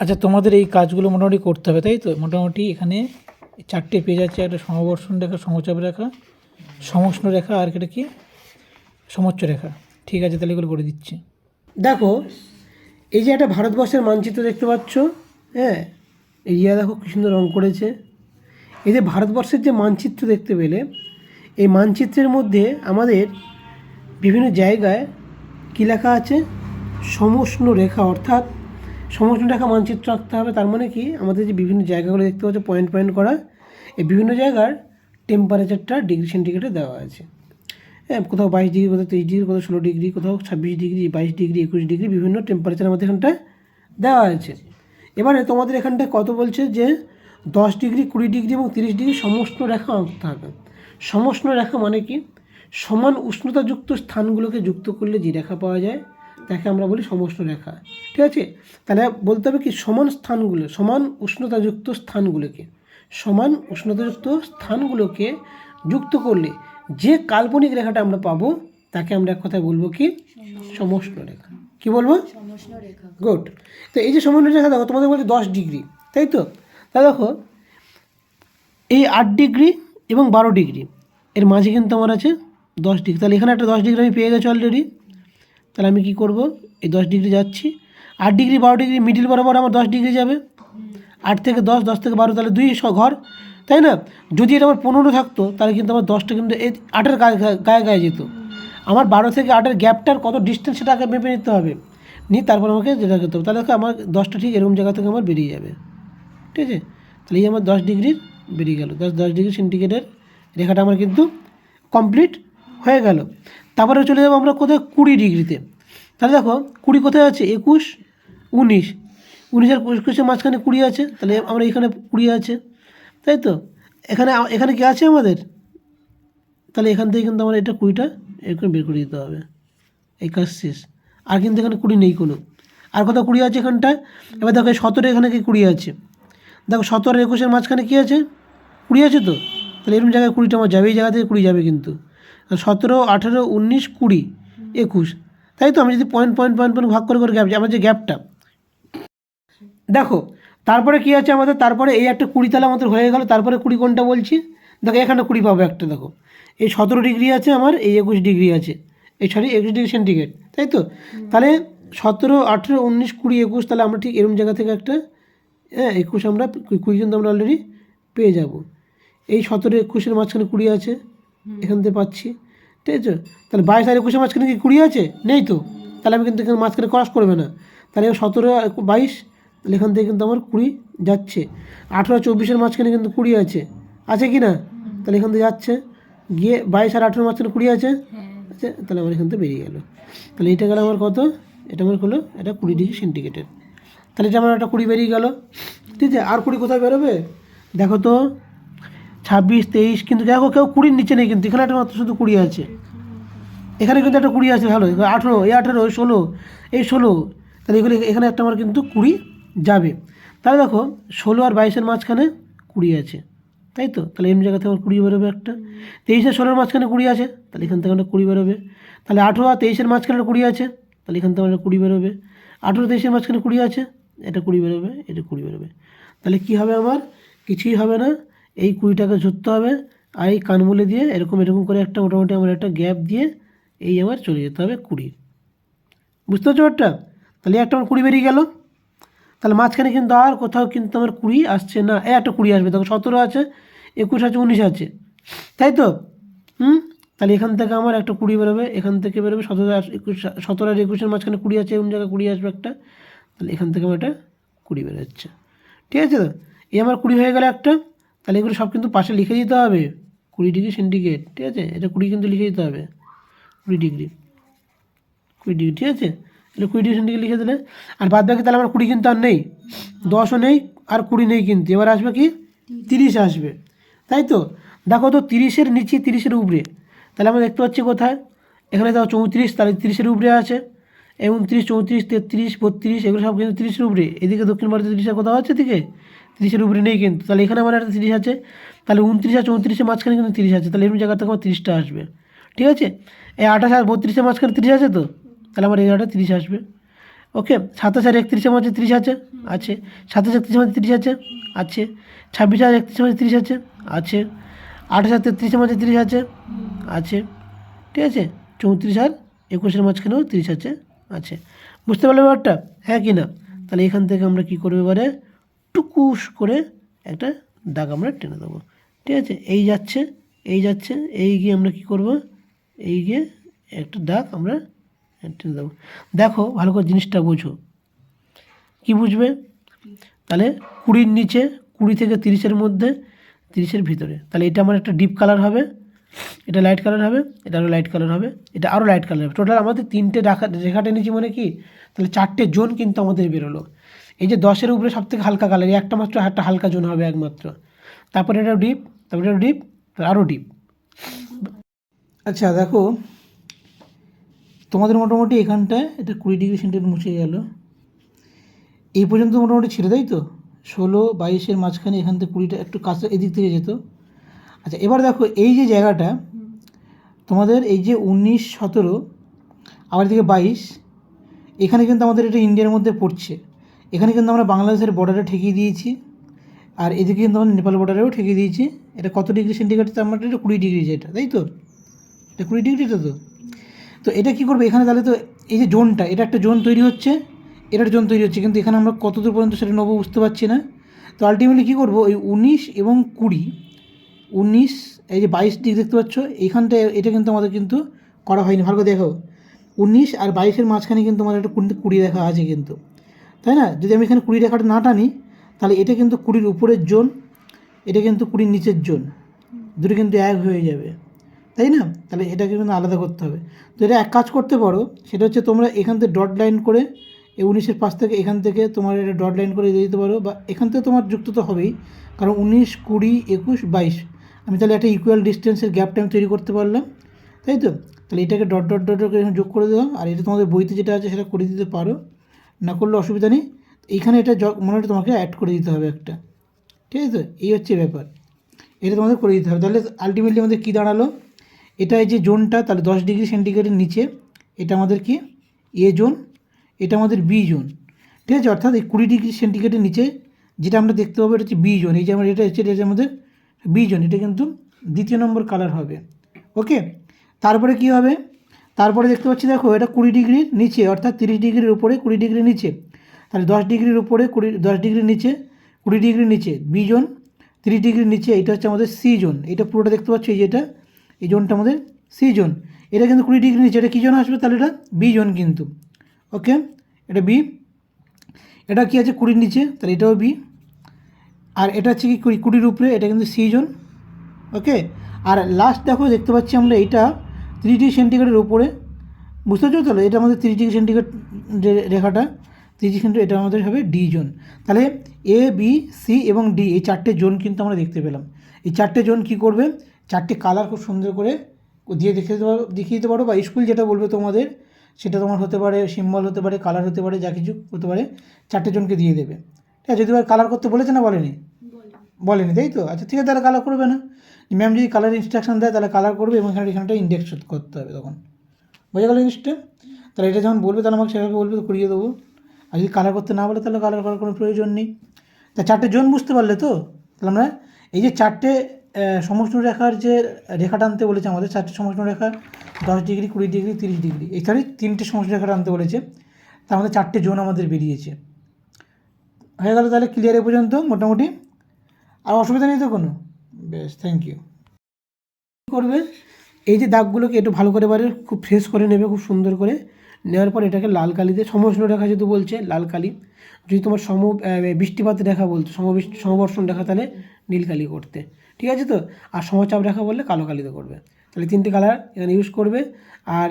আচ্ছা, তোমাদের এই কাজগুলো মোটামুটি করতে হবে, তাই তো? মোটামুটি এখানে 4টে পেজ আছে। একটা সমবর্ষণ রেখা, সমচাপ রেখা, সমষ্ণ রেখা, আর এটা কি, সমোচ্চ রেখা। ঠিক আছে, তাহলে এগুলো করে দিচ্ছি। দেখো, এই যে একটা ভারতবর্ষের মানচিত্র দেখতে পাচ্ছ, হ্যাঁ, এই যে দেখো কি সুন্দর রং করেছে। এই যে ভারতবর্ষের যে মানচিত্র দেখতে পেলে, এই মানচিত্রের মধ্যে আমাদের বিভিন্ন জায়গায় কী লেখা আছে, সমষ্ণ রেখা, অর্থাৎ সমষ্ণ রেখা মানচিত্র আঁকতে হবে। তার মানে কি, আমাদের যে বিভিন্ন জায়গাগুলো দেখতে পাচ্ছ পয়েন্ট পয়েন্ট করা, এই বিভিন্ন জায়গার টেম্পারেচারটা ডিগ্রি সেন্টিগ্রেডে দেওয়া আছে। হ্যাঁ, কোথাও 22 ডিগ্রি, কোথাও 23 ডিগ্রি, কোথাও 16 ডিগ্রি, কোথাও 26 ডিগ্রি, 22 ডিগ্রি, 21 ডিগ্রি, বিভিন্ন টেম্পারেচার আমাদের এখানটায় দেওয়া আছে। এবারে তোমাদের এখানটায় কত বলছে যে 10 ডিগ্রি, 20 ডিগ্রি এবং 30 ডিগ্রি সমষ্ণ রেখা আঁকতে হবে। সমষ্ণ রেখা মানে কি, সমান উষ্ণতাযুক্ত স্থানগুলোকে যুক্ত করলে যে রেখা পাওয়া যায় তাকে আমরা বলি সমষ্ণ রেখা। ঠিক আছে, তাহলে বলতে হবে কি, সমান স্থানগুলো, সমান উষ্ণতাযুক্ত স্থানগুলোকে, সমান উষ্ণতাযুক্ত স্থানগুলোকে যুক্ত করলে যে কাল্পনিক রেখাটা আমরা পাবো তাকে আমরা এক কথায় বলবো কি, সমষ্ণ রেখা। কি বলবো? গুড। তো এই যে সমষ্ণ রেখা দেখো, তোমাদের বলছে 10 ডিগ্রি, তাই তো? তা দেখো, এই 8 ডিগ্রি এবং 12 ডিগ্রি এর মাঝে কিন্তু আমার আছে 10 ডিগ্রি। তাহলে এখানে একটা 10 ডিগ্রি আমি পেয়ে গেছি অলরেডি। তাহলে আমি কি করব, এই 10 ডিগ্রি যাচ্ছি, 8 ডিগ্রি 12 ডিগ্রি মিডিল বরাবর আমার 10 ডিগ্রি যাবে। 8 থেকে 10, 10 থেকে 12, তাহলে 2 ঘর, তাই না? যদি এটা আমার 15 থাকতো তাহলে কিন্তু আমার 10টা কিন্তু এই 8-এর গায়ে গায়ে যেত। আমার 12 থেকে 8-এর গ্যাপটার কত ডিস্টেন্স সেটা আগে মেপে নিতে হবে, নিয়ে তারপর আমাকে যেটা করতে হবে। তাহলে আমার 10টা ঠিক এরকম জায়গা থেকে আমার বেরিয়ে যাবে। ঠিক আছে, তাহলে এই আমার 10 ডিগ্রির বেরিয়ে গেল, 10 ডিগ্রি সেন্টিগ্রেডের রেখাটা আমার কিন্তু কমপ্লিট হয়ে গেল। তারপরে চলে যাবো আমরা কোথায়, 20 ডিগ্রিতে। তাহলে দেখো 20 কোথায় আছে, 21, 19, 19 আর 21-এর মাঝখানে 20 আছে। তাহলে আমরা এখানে 20 আছে, তাই তো? এখানে এখানে কি আছে আমাদের, তাহলে এখান থেকে কিন্তু আমার এটা 20টা এরকম বের করে দিতে হবে। এই কাজ শেষ। আর কিন্তু এখানে 20 নেই কোনো। আর কোথাও 20 আছে এখানটায়। এবার দেখো 17 এখানে কি 20 আছে। দেখো 17 আর 21-এর মাঝখানে কী আছে, 20 আছে তো। তাহলে এরকম জায়গায় 20টা আমার যাবে, এই জায়গা থেকে 20 যাবে কিন্তু। 17, 18, 19, 20, 21, তাই তো? আমি যদি পয়েন্ট পয়েন্ট পয়েন্ট পয়েন্ট ভাগ করে করে গ্যাপ, আমার যে গ্যাপটা দেখো, তারপরে কি আছে আমাদের, তারপরে এই একটা 20 তাহলে আমাদের হয়ে গেল। তারপরে 20 কোনটা বলছি, দেখো এখানে 20 পাবো একটা। দেখো এই 17 ডিগ্রি আছে আমার, এই 21 ডিগ্রি আছে, এই 21 ডিগ্রি সেন্টিগ্রেড, তাই তো? তাহলে 17, 18, 19, 20, 21, তাহলে আমরা ঠিক এরকম জায়গা থেকে একটা, হ্যাঁ 21 আমরা 20 কিন্তু আমরা অলরেডি পেয়ে যাব। এই 17, 21-এর মাঝখানে 20 আছে, এখান থেকে পাচ্ছি, ঠিক আছে? তাহলে 22 আর 21-এর মাঝখানে কি 20 আছে? নেই তো। তাহলে আমি কিন্তু এখানে মাঝখানে ক্রস করবে না। তাহলে 17, 22, তাহলে এখান থেকে কিন্তু আমার 20 যাচ্ছে। 18, 24-এর মাঝখানে কিন্তু 20 আছে, আছে কি না? তাহলে এখান থেকে যাচ্ছে গিয়ে 22 আর 18-এর মাঝখানে 20 আছে, আচ্ছা, তাহলে আমার এখান থেকে বেরিয়ে গেল। তাহলে এটা গেল আমার কত, এটা আমার হলো এটা 20 ডিগ্রি সেন্টিগ্রেডের। তাহলে এটা আমার একটা 20 বেরিয়ে গেল। ঠিক আছে, আর 20 কোথায় বেরোবে দেখো তো, 26, 23, কিন্তু দেখো কেউ 20-র নিচে নেই কিন্তু। এখানে একটা মাত্র শুধু 20 আছে, এখানে কিন্তু একটা 20 আছে, ভালো। 18, এই 18, এই 16, এই 16, তাহলে এগুলো এখানে একটা আমার কিন্তু 20 যাবে। তাহলে দেখো 16 আর 22-এর মাঝখানে 20 আছে, তাই তো? তাহলে এমনি জায়গা থেকে আমার 20 বেরোবে একটা। 23 আর 16-এর মাঝখানে 20 আছে, তাহলে এখান থেকে একটা 20 বেরোবে। তাহলে 18 আর 23-এর মাঝখানে 20 আছে, তাহলে এখান থেকে একটা 20 বেরোবে। 18, 23-এর মাঝখানে 20 আছে, এটা 20 বেরোবে, এটা 20 বেরোবে। তাহলে কী হবে আমার, কিছুই হবে না। এই 20টাকে ধরতে হবে, আর এই কানমূলে দিয়ে এরকম এরকম করে একটা মোটামুটি আমার একটা গ্যাপ দিয়ে এই আমার চলে যেতে হবে 20। বুঝতে পারছো ব্যাপারটা? তাহলে একটা আমার 20 বেরিয়ে গেল। তাহলে মাঝখানে কিন্তু আর কোথাও কিন্তু আমার 20 আসছে না। একটা 20 আসবে, দেখো 17 আছে, 21 আছে, 19 আছে, তাই তো? তাহলে এখান থেকে আমার একটা 20 বেরোবে, এখান থেকে বেরোবে 17 আর 21, 17 আর 21-এর মাঝখানে 20 আছে, এমন জায়গায় 20 আসবে একটা। তাহলে এখান থেকে আমার একটা 20 বেরোচ্ছে। ঠিক আছে তো? এই আমার 20 হয়ে গেল একটা। তাহলে এগুলো সব কিন্তু পাশে লিখে দিতে হবে, 20 ডিগ্রি সেন্টিগ্রেড। ঠিক আছে, এটা 20 কিন্তু লিখে দিতে হবে, 20 ডিগ্রি, 20 ডিগ্রি। ঠিক আছে, তাহলে 20 ডিগ্রি সেন্টিগ্রেড লিখে দিলে, আর বাদ বাকি তাহলে আমার 20 কিন্তু আর নেই, 10ও নেই আর 20 নেই কিন্তু। এবার আসবে কি, 30 আসবে, তাই তো? দেখো তো 30-এর নিচে 30-এর উপরে, তাহলে আমরা দেখতে পাচ্ছি কোথায়, এখানে দেখো 34, তাহলে 30-এর উপরে আছে, 29, 34, 33, 32, এগুলো সব কিন্তু 30-এর উপরে। এদিকে দক্ষিণ ভারতে 30-এর কোথাও আছে এদিকে, 30-এর উপরে নেই কিন্তু। তাহলে এখানে আমার একটা 30 আছে, তাহলে 29 আর 34-এর মাঝখানে কিন্তু 30 আছে, তাহলে এরকম জায়গা থেকে আমার 30টা আসবে। ঠিক আছে, এই 28 আর 32-এর মাঝখানে 30 আছে তো, তাহলে আমার এই জায়গাটা 30 আসবে। ওকে 27,31 মধ্যে 30 আছে, আছে। 27,31 মধ্যে 30 আছে, আছে। 26,31 মধ্যে 30 আছে, আছে। 28,33 মধ্যে 30 আছে, আছে। ঠিক আছে, 34 আর 21 মাঝখানেও 30 আছে, আছে। বুঝতে পারলে ব্যাপারটা, হ্যাঁ কি না? তাহলে এখান থেকে আমরা কী করবো এবারে, টুকুস করে একটা দাগ আমরা টেনে দেবো। ঠিক আছে, এই যাচ্ছে, এই যাচ্ছে, এই গিয়ে আমরা কী করবো, এই গিয়ে একটা দাগ আমরা টেনে দেবো। দেখো ভালো করে জিনিসটা বোঝো, কি বুঝবে? তাহলে 20-র নিচে, 20 থেকে 30-এর মধ্যে, 30-এর ভিতরে। তাহলে এটা আমার একটা ডিপ কালার হবে, এটা লাইট কালার হবে, এটা আরও লাইট কালার হবে, এটা আরও লাইট কালার হবে। টোটাল আমাদের 3টে রেখা টেনেছি মানে কি, তাহলে 4টে জোন কিন্তু আমাদের বেরোলো। এই যে 10-এর উপরে সবথেকে হালকা কালার, একটা মাত্র একটা হালকা জোন হবে একমাত্র। তারপরে এটা ডিপ, তারপরে এটা ডিপ, আরও ডিপ। আচ্ছা দেখো, তোমাদের মোটামুটি এখানটায় এটা 20 ডিগ্রি সেন্টিগ্রেড মুছে গেল, এই পর্যন্ত মোটামুটি ছিল, তাই তো? 16-22-এর মাঝখানে এখান থেকে 20টা একটু কাছে এদিক থেকে যেত। আচ্ছা এবার দেখো, এই যে জায়গাটা তোমাদের, এই যে 19-17 আবার এদিকে 22, এখানে কিন্তু আমাদের এটা ইন্ডিয়ার মধ্যে পড়ছে। এখানে কিন্তু আমরা বাংলাদেশের বর্ডারে ঠেকিয়ে দিয়েছি, আর এদিকে কিন্তু আমরা নেপাল বর্ডারেও ঠেকিয়ে দিয়েছি। এটা কত ডিগ্রি সেন্টিগ্রেড? তার মানে এটা 20 ডিগ্রি, যেটা, তাই তো? এটা 20 ডিগ্রিটা তো। তো এটা কী করবে এখানে, তাহলে তো এই যে জোনটা, এটা একটা জোন তৈরি হচ্ছে, এটার জোন তৈরি হচ্ছে, কিন্তু এখানে আমরা কত দূর পর্যন্ত সেটা নেবো বুঝতে পারছি না। তো আলটিমেটলি কী করবো, ওই 19 এবং 20, 19, এই যে 22 ডিগ্রি দেখতে পাচ্ছ এইখানটায়, এটা কিন্তু আমাদের কিন্তু করা হয়নি। ভালো করে দেখো, 19 আর 22-এর মাঝখানে কিন্তু আমাদের একটা 20 রেখা আছে কিন্তু, তাই না? যদি আমি এখানে 20 রেখাটা না টানি, তাহলে এটা কিন্তু 20-র উপরের জোন, এটা কিন্তু 20-র নিচের জোন, দুটো কিন্তু এক হয়ে যাবে, তাই না? তাহলে এটাকে কিন্তু আলাদা করতে হবে। তো এটা এক কাজ করতে পারো, সেটা হচ্ছে তোমরা এখান থেকে ডট লাইন করে, এই 19-এর পাশ থেকে এখান থেকে তোমার এটা ডট লাইন করে দিয়ে দিতে পারো, বা এখান থেকে তোমার যুক্ত তো হবেই, কারণ 19, 20, 21, 22 আমি তাহলে একটা ইকুয়াল ডিস্টেন্সের গ্যাপ টাইম তৈরি করতে পারলাম, তাই তো? তাহলে এটাকে ডট ডট ডট করে যোগ করে দিলাম, আর এটা তোমাদের বইতে যেটা আছে সেটা করে দিতে পারো, না করলে অসুবিধা নেই। এইখানে এটা মনে হয় তোমাকে অ্যাড করে দিতে হবে একটা, ঠিক আছে? তো এই হচ্ছে ব্যাপার, এটা তোমাদের করে দিতে হবে। তাহলে আলটিমেটলি আমাদের কী দাঁড়ালো, এটা এই যে জোনটা, তাহলে 10 ডিগ্রি সেন্টিগ্রেডের নিচে এটা আমাদের কি এ জোন, এটা আমাদের বি জোন, ঠিক আছে? অর্থাৎ এই 20 ডিগ্রি সেন্টিগ্রেডের নিচে যেটা আমরা দেখতে পাবো এটা হচ্ছে বি জোন, এই যে আমরা এটা হচ্ছে, এটা আমাদের বি জোন, এটা কিন্তু 2য় নম্বর কালার হবে। ওকে, তারপরে কি হবে, তারপরে দেখতে পাচ্ছি দেখো, এটা 20 ডিগ্রির নিচে, অর্থাৎ 30 ডিগ্রির উপরে 20 ডিগ্রির নিচে, তাহলে 10 ডিগ্রির উপরে 10 ডিগ্রির নিচে 20 ডিগ্রির নিচে বি জোন, 30 ডিগ্রির নিচে এটা হচ্ছে আমাদের সি জোন, এটা পুরোটা দেখতে পাচ্ছ, এই যেটা, এই জোনটা আমাদের সি জোন, এটা কিন্তু 20 ডিগ্রি নিচে, এটা কী জোন আসবে, তাহলে এটা বি জোন কিন্তু। ওকে, এটা বি, এটা কি আছে 20-র নিচে, তাহলে এটাও বি, আর এটা হচ্ছে কি 20-র উপরে, এটা কিন্তু সি জোন। ওকে, আর লাস্ট দেখো দেখতে পাচ্ছি আমরা এটা 30 ডিগ্রি সেন্টিগ্রেডের উপরে, বুঝতে পারছো? তাহলে এটা আমাদের 30 ডিগ্রি সেন্টিগ্রেড যে রেখাটা, 30 ডিগ্রি সেন্টিগ্রেড, এটা আমাদের হবে ডি জোন। তাহলে এ, বি, সি এবং ডি, এই 4টে জোন কিন্তু আমরা দেখতে পেলাম। এই 4টে জোন কী করবে, 4টে কালার খুব সুন্দর করে দিয়ে দেখিয়ে দিতে পারো, বা স্কুল যেটা বলবে তোমাদের সেটা তোমার হতে পারে, সিম্বল হতে পারে, কালার হতে পারে, যা কিছু হতে পারে, 4টে জনকে দিয়ে দেবে। ঠিক আছে, যদি কালার করতে বলেছে না, বলেনি? বলেনি, তাই তো? আচ্ছা ঠিক আছে, তাহলে কালার করবে না, ম্যাম যদি কালার ইনস্ট্রাকশন দেয় তাহলে কালার করবে, এবং এখানটা ইন্ডেক্স করতে হবে, তখন বোঝা গেল জিনিসটা? তাহলে এটা যখন বলবে তাহলে আমাকে সেভাবে বলবে, করিয়ে দেবো। আর যদি কালার করতে না বলে তাহলে কালার করার কোনো প্রয়োজন নেই। তা 4টে জোন বুঝতে পারলে তো? তাহলে আমরা এই যে 4টে সমষ্টি রেখার যে রেখা টানতে বলেছে আমাদের, 4টে সমষ্টি রেখা 10 ডিগ্রি, 20 ডিগ্রি, 30 ডিগ্রি, এই 3টে সমষ্টি রেখা টানতে বলেছে, তার মধ্যে 4টে জোন আমাদের বেরিয়েছে। হয়ে গেল তাহলে ক্লিয়ার এ পর্যন্ত মোটামুটি, আর অসুবিধা নেই তো কোনো? বেশ, থ্যাংক ইউ। করবে এই যে দাগগুলোকে একটু ভালো করে এবারে খুব ফ্রেশ করে নেবে, খুব সুন্দর করে নেওয়ার পর এটাকে লাল কালিতে, সমষ্ণ রেখা যেহেতু বলছে লাল কালি, যদি তোমার বৃষ্টিপাত রেখা বলতো, সমবর্ষণ রেখা, তাহলে নীল কালি করতে, ঠিক আছে তো? আর সমচাপ রেখা বললে কালো কালিতে করবে। তাহলে 3টে কালার এখানে ইউজ করবে। আর